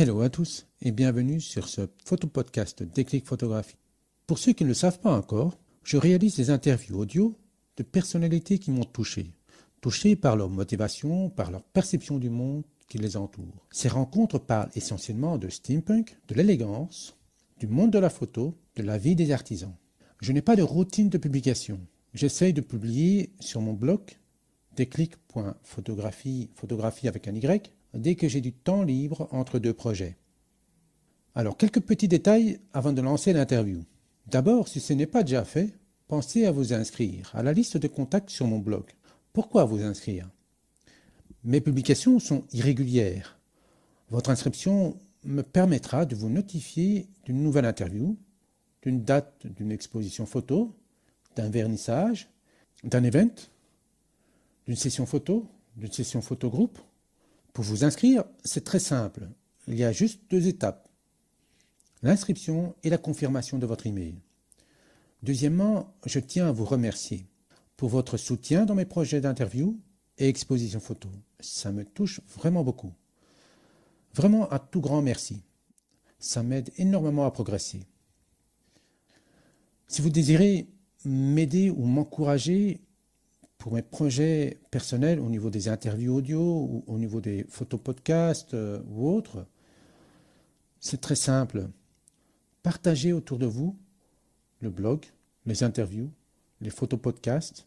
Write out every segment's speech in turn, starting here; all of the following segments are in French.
Hello à tous et bienvenue sur ce photopodcast Déclic Photographie. Pour ceux qui ne le savent pas encore, je réalise des interviews audio de personnalités qui m'ont touché par leur motivation, par leur perception du monde qui les entoure. Ces rencontres parlent essentiellement de steampunk, de l'élégance, du monde de la photo, de la vie des artisans. Je n'ai pas de routine de publication. J'essaye de publier sur mon blog déclic.photographie, photographie avec un Y, dès que j'ai du temps libre entre deux projets. Alors, quelques petits détails avant de lancer l'interview. D'abord, si ce n'est pas déjà fait, pensez à vous inscrire à la liste de contacts sur mon blog. Pourquoi vous inscrire ? Mes publications sont irrégulières. Votre inscription me permettra de vous notifier d'une nouvelle interview, d'une date d'une exposition photo, d'un vernissage, d'un event, d'une session photo groupe. Pour vous inscrire, c'est très simple. Il y a juste 2 étapes. L'inscription et la confirmation de votre email. Deuxièmement, je tiens à vous remercier pour votre soutien dans mes projets d'interview et exposition photo. Ça me touche vraiment beaucoup. Vraiment un tout grand merci. Ça m'aide énormément à progresser. Si vous désirez m'aider ou m'encourager pour mes projets personnels au niveau des interviews audio ou au niveau des photopodcasts ou autres, c'est très simple. Partagez autour de vous le blog, les interviews, les photopodcasts.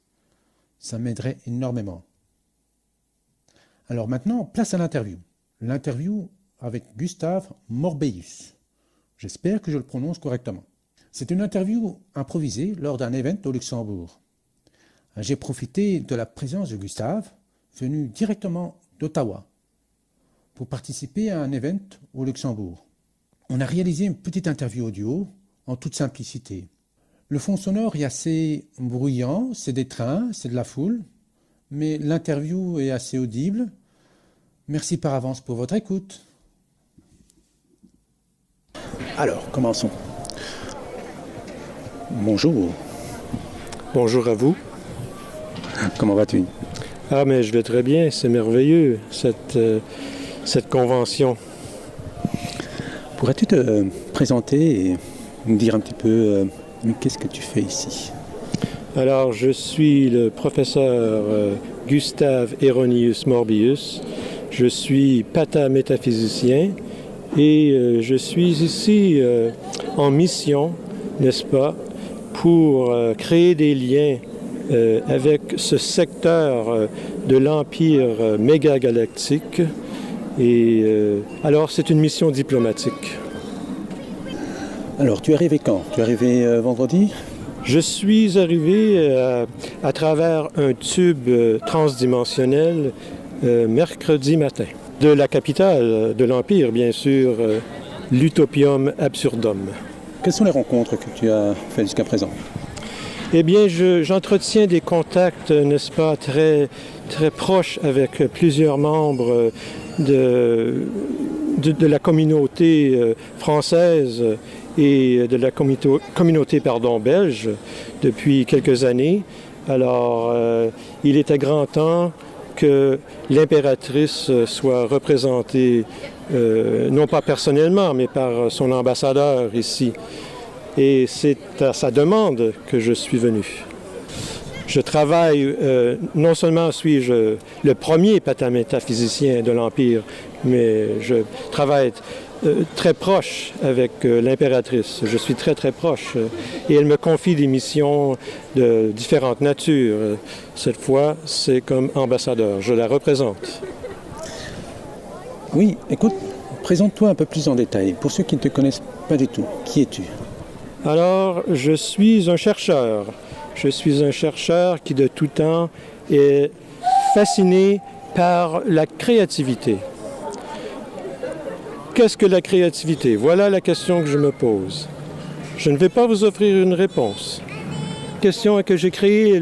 Ça m'aiderait énormément. Alors maintenant, place à l'interview. L'interview avec Gustave Morbeius. J'espère que je le prononce correctement. C'est une interview improvisée lors d'un event au Luxembourg. J'ai profité de la présence de Gustave, venu directement d'Ottawa, pour participer à un event au Luxembourg. On a réalisé une petite interview audio en toute simplicité. Le fond sonore est assez bruyant, c'est des trains, c'est de la foule, mais l'interview est assez audible. Merci par avance pour votre écoute. Alors, commençons. Bonjour. Bonjour à vous. Comment vas-tu ? Ah, mais je vais très bien, c'est merveilleux, cette convention. Pourrais-tu te présenter et nous dire un petit peu qu'est-ce que tu fais ici ? Alors, je suis le professeur Gustave Eronius Morbeius. Je suis patamétaphysicien et je suis ici en mission, n'est-ce pas, pour créer des liens avec ce secteur de l'Empire mégagalactique. Et alors, c'est une mission diplomatique. Alors, tu es arrivé quand ? Tu es arrivé vendredi ? Je suis arrivé à travers un tube transdimensionnel mercredi matin. De la capitale de l'Empire, bien sûr, l'Utopium Absurdum. Quelles sont les rencontres que tu as faites jusqu'à présent ? Eh bien, j'entretiens des contacts, n'est-ce pas, très, très proches avec plusieurs membres de la communauté française et de la communauté belge depuis quelques années. Alors, il était grand temps que l'impératrice soit représentée, non pas personnellement, mais par son ambassadeur ici. Et c'est à sa demande que je suis venu. Je travaille, non seulement suis-je le premier patamétaphysicien de l'Empire, mais je travaille très proche avec l'impératrice. Je suis très, très proche. Et elle me confie des missions de différentes natures. Cette fois, c'est comme ambassadeur. Je la représente. Oui, écoute, présente-toi un peu plus en détail. Pour ceux qui ne te connaissent pas du tout, qui es-tu ? Alors, je suis un chercheur. Je suis un chercheur qui, de tout temps, est fasciné par la créativité. Qu'est-ce que la créativité ? Voilà la question que je me pose. Je ne vais pas vous offrir une réponse. La question est que j'ai créé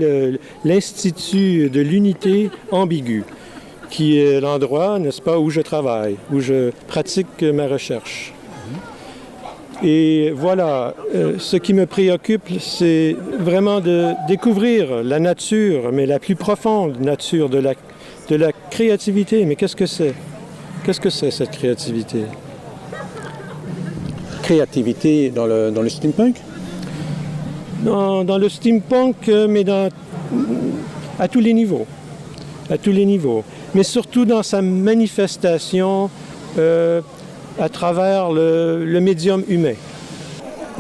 l'Institut de l'unité ambiguë, qui est l'endroit, n'est-ce pas, où je travaille, où je pratique ma recherche. Et voilà, ce qui me préoccupe, c'est vraiment de découvrir la nature, mais la plus profonde nature de la créativité. Mais qu'est-ce que c'est ? Qu'est-ce que c'est, cette créativité? créativité dans le steampunk? Dans le steampunk, mais à tous les niveaux. À tous les niveaux. Mais surtout dans sa manifestation à travers le médium humain.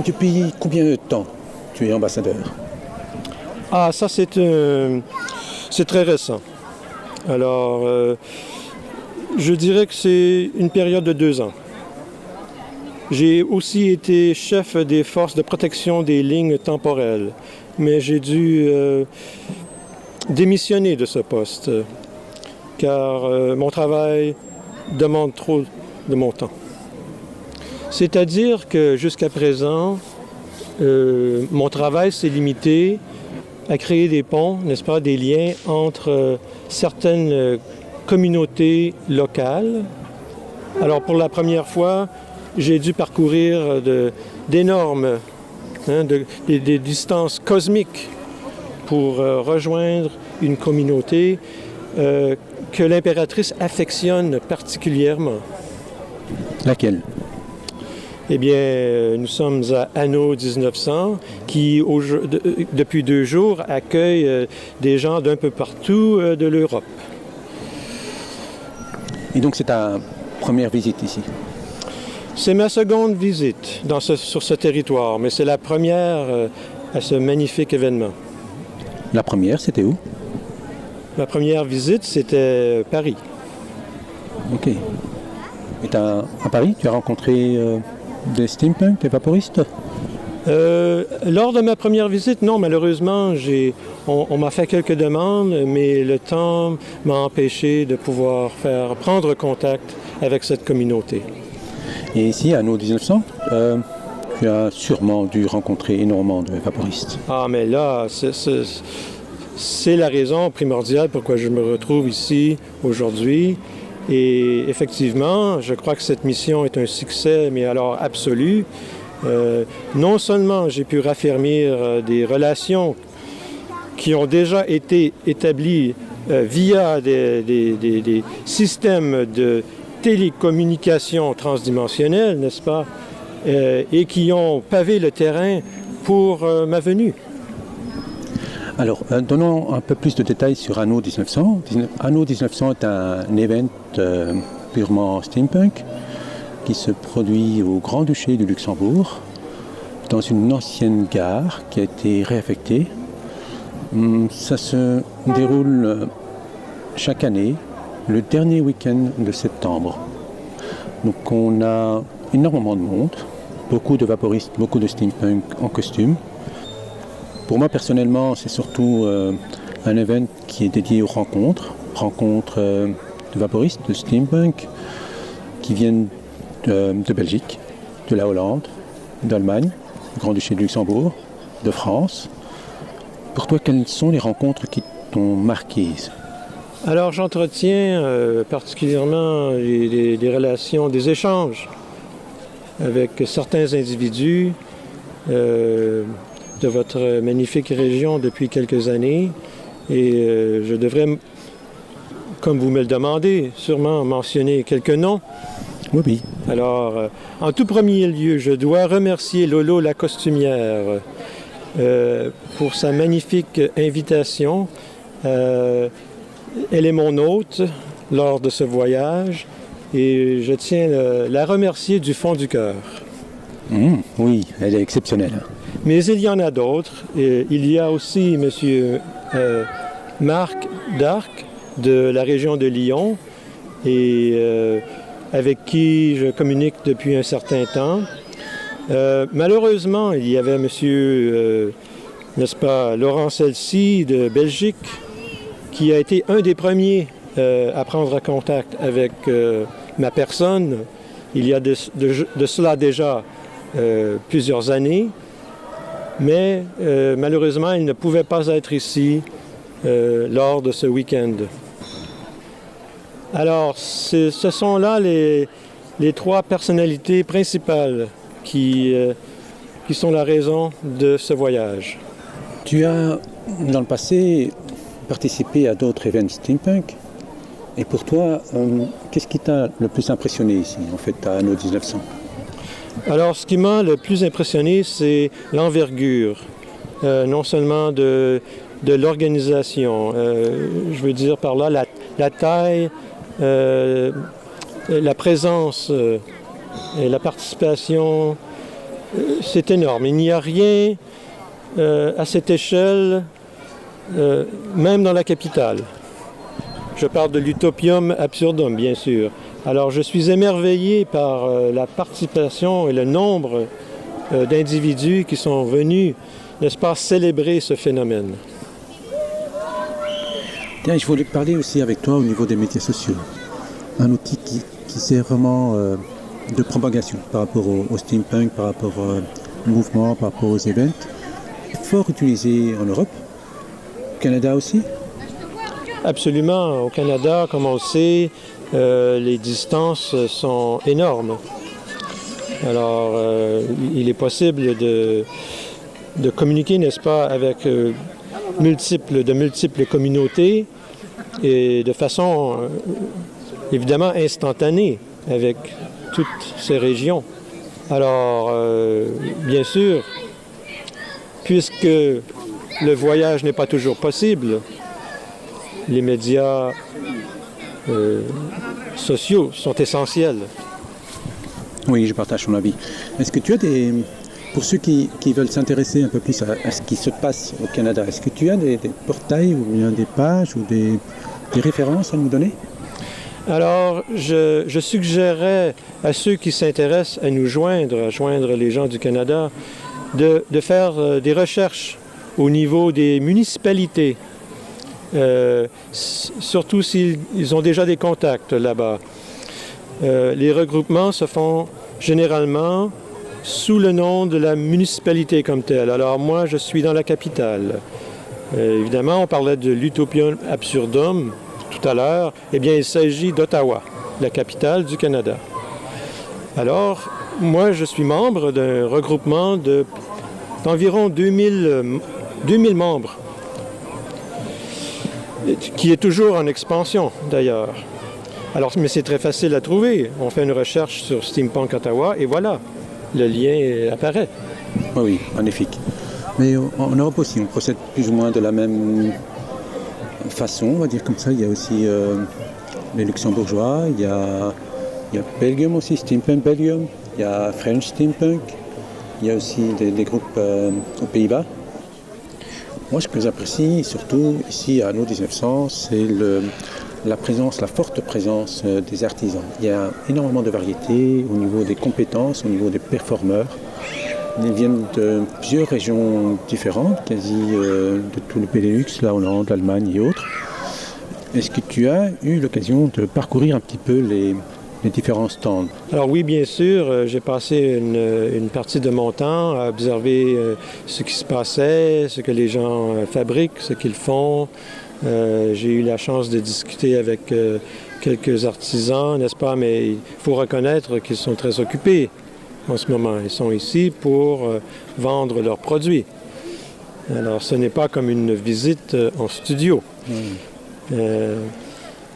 Depuis combien de temps tu es ambassadeur? Ah, ça c'est très récent. Alors, je dirais que c'est une période de 2 ans. J'ai aussi été chef des forces de protection des lignes temporelles, mais j'ai dû démissionner de ce poste, car mon travail demande trop de mon temps. C'est-à-dire que jusqu'à présent, mon travail s'est limité à créer des ponts, n'est-ce pas, des liens entre certaines communautés locales. Alors pour la première fois, j'ai dû parcourir d'énormes, des distances cosmiques pour rejoindre une communauté que l'impératrice affectionne particulièrement. Laquelle? Eh bien, nous sommes à Anno 1900, qui, depuis 2 jours, accueille des gens d'un peu partout de l'Europe. Et donc, c'est ta première visite ici? C'est ma seconde visite sur ce territoire, mais c'est la première à ce magnifique événement. La première, c'était où? Ma première visite, c'était Paris. OK. Et à Paris, tu as rencontré des steampunk, des vaporistes? Lors de ma première visite, non, malheureusement, on m'a fait quelques demandes, mais le temps m'a empêché de pouvoir prendre contact avec cette communauté. Et ici, à Anno 1900, tu as sûrement dû rencontrer énormément de vaporistes. Ah, mais là, c'est la raison primordiale pourquoi je me retrouve ici aujourd'hui. Et effectivement, je crois que cette mission est un succès, mais alors absolu. Non seulement j'ai pu raffermir des relations qui ont déjà été établies via des systèmes de télécommunication transdimensionnelle, n'est-ce pas, et qui ont pavé le terrain pour ma venue. Alors, donnons un peu plus de détails sur Anno 1900. Anno 1900 est un événement purement steampunk qui se produit au Grand-Duché du Luxembourg, dans une ancienne gare qui a été réaffectée. Ça se déroule chaque année, le dernier week-end de septembre. Donc on a énormément de monde, beaucoup de vaporistes, beaucoup de steampunk en costume. Pour moi personnellement, c'est surtout un événement qui est dédié aux rencontres de vaporistes, de steampunk, qui viennent de Belgique, de la Hollande, d'Allemagne, du Grand-Duché de Luxembourg, de France. Pour toi, quelles sont les rencontres qui t'ont marqué? Alors j'entretiens particulièrement des relations, des échanges avec certains individus de votre magnifique région depuis quelques années. Et je devrais, comme vous me le demandez, sûrement mentionner quelques noms. Oui. Alors, en tout premier lieu, je dois remercier Lolo la costumière pour sa magnifique invitation. Elle est mon hôte lors de ce voyage et je tiens à la remercier du fond du cœur. Oui, elle est exceptionnelle. Mais il y en a d'autres. Il y a aussi M. Marc Darc de la région de Lyon et avec qui je communique depuis un certain temps. Malheureusement, il y avait M. N'est-ce pas, Laurent Celsi de Belgique qui a été un des premiers à prendre contact avec ma personne il y a de cela déjà plusieurs années. Mais malheureusement, il ne pouvait pas être ici lors de ce week-end. Alors, ce sont là les 3 personnalités principales qui sont la raison de ce voyage. Tu as, dans le passé, participé à d'autres événements steampunk. Et pour toi, qu'est-ce qui t'a le plus impressionné ici, en fait, à Anno 1900? Alors, ce qui m'a le plus impressionné, c'est l'envergure, non seulement de l'organisation. Je veux dire par là la taille, la présence et la participation. C'est énorme. Il n'y a rien à cette échelle, même dans la capitale. Je parle de l'Utopium Absurdum, bien sûr. Alors, je suis émerveillé par la participation et le nombre d'individus qui sont venus, n'est-ce pas, célébrer ce phénomène. Tiens, je voulais parler aussi avec toi au niveau des médias sociaux. Un outil qui sert vraiment de propagation par rapport au steampunk, par rapport au mouvement, par rapport aux événements. Fort utilisé en Europe, au Canada aussi. Absolument. Au Canada, comme on le sait, les distances sont énormes. Alors, il est possible de communiquer, n'est-ce pas, avec de multiples communautés et de façon évidemment instantanée avec toutes ces régions. Alors, bien sûr, puisque le voyage n'est pas toujours possible, les médias sociaux sont essentiels. Oui, je partage ton avis. Est-ce que tu as pour ceux qui veulent s'intéresser un peu plus à ce qui se passe au Canada, est-ce que tu as des portails ou bien des pages ou des références à nous donner? Alors, je suggérerais à ceux qui s'intéressent à joindre les gens du Canada, de faire des recherches au niveau des municipalités, surtout s'ils ont déjà des contacts là-bas. Les regroupements se font généralement sous le nom de la municipalité comme telle. Alors moi, je suis dans la capitale. Évidemment, on parlait de l'Utopium Absurdum tout à l'heure. Eh bien, il s'agit d'Ottawa, la capitale du Canada. Alors, moi, je suis membre d'un regroupement d'environ 2000 membres, qui est toujours en expansion, d'ailleurs. Alors, mais c'est très facile à trouver. On fait une recherche sur Steampunk Ottawa et voilà, le lien apparaît. Oui, magnifique. Mais en Europe aussi, on procède plus ou moins de la même façon, on va dire comme ça. Il y a aussi les luxembourgeois, il y a Belgium aussi, Steampunk Belgium, il y a French Steampunk, il y a aussi des groupes aux Pays-Bas. Moi, ce que j'apprécie surtout ici à Anno 1900, c'est la forte présence des artisans. Il y a énormément de variétés au niveau des compétences, au niveau des performeurs. Ils viennent de plusieurs régions différentes, quasi de tout le Benelux, la Hollande, l'Allemagne et autres. Est-ce que tu as eu l'occasion de parcourir un petit peu les différents stands? Alors oui, bien sûr, j'ai passé une partie de mon temps à observer ce qui se passait, ce que les gens fabriquent, ce qu'ils font. J'ai eu la chance de discuter avec quelques artisans, n'est-ce pas? Mais il faut reconnaître qu'ils sont très occupés en ce moment. Ils sont ici pour vendre leurs produits. Alors, ce n'est pas comme une visite en studio.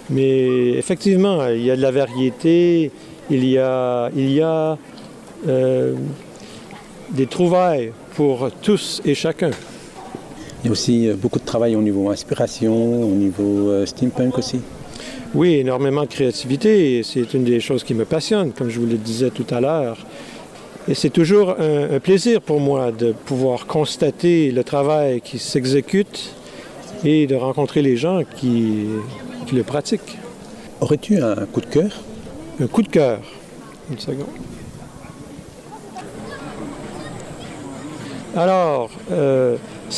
Mais effectivement, il y a de la variété, il y a des trouvailles pour tous et chacun. Il y a aussi beaucoup de travail au niveau inspiration, au niveau steampunk aussi. Oui, énormément de créativité. C'est une des choses qui me passionne, comme je vous le disais tout à l'heure. Et c'est toujours un plaisir pour moi de pouvoir constater le travail qui s'exécute et de rencontrer les gens qui le pratiquent. Aurais-tu un coup de cœur? Un coup de cœur. Une seconde. Alors,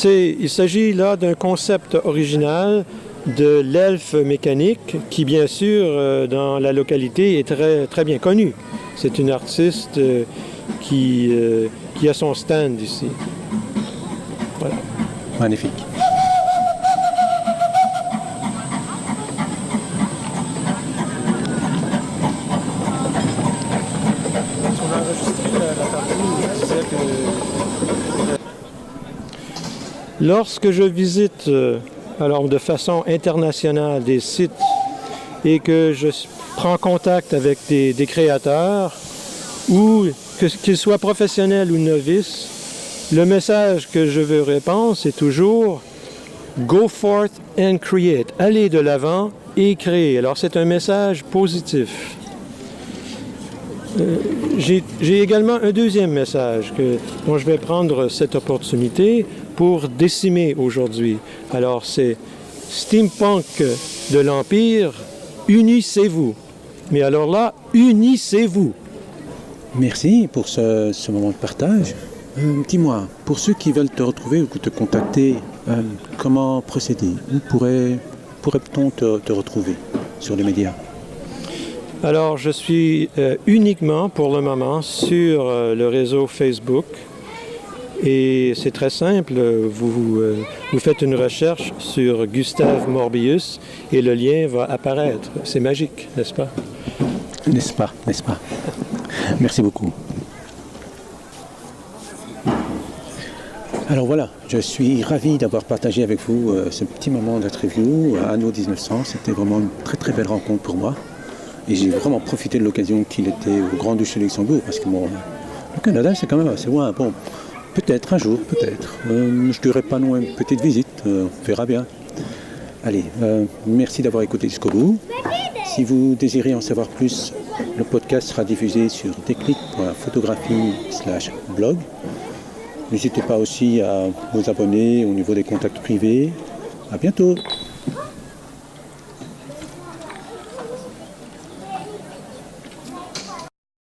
il s'agit là d'un concept original de l'elfe mécanique qui, bien sûr, dans la localité est très, très bien connu. C'est une artiste qui a son stand ici. Voilà. Magnifique. Lorsque je visite alors de façon internationale des sites et que je prends contact avec des créateurs, ou qu'il soit professionnel ou novice, le message que je veux répondre, c'est toujours « Go forth and create ». Allez de l'avant et créer. Alors, c'est un message positif. J'ai également un deuxième message dont je vais prendre cette opportunité pour décimer aujourd'hui. Alors, c'est Steampunk de l'Empire, unissez-vous. Mais alors là, unissez-vous. Merci pour ce moment de partage. Dis-moi, pour ceux qui veulent te retrouver ou te contacter, comment procéder? Où pourrait-on te retrouver sur les médias? Alors, je suis uniquement pour le moment sur le réseau Facebook. Et c'est très simple, vous faites une recherche sur Gustave Morbius et le lien va apparaître. C'est magique, n'est-ce pas? N'est-ce pas? Merci beaucoup. Alors voilà, je suis ravi d'avoir partagé avec vous ce petit moment d'interview à Anno 1900. C'était vraiment une très très belle rencontre pour moi. Et j'ai vraiment profité de l'occasion qu'il était au Grand-Duché de Luxembourg, parce que bon, le Canada c'est quand même assez loin. Bon, peut-être un jour, peut-être. Je ne dirais pas non une petite visite, on verra bien. Allez, merci d'avoir écouté jusqu'au bout. Si vous désirez en savoir plus, le podcast sera diffusé sur technique.photographie/blog. N'hésitez pas aussi à vous abonner au niveau des contacts privés. À bientôt.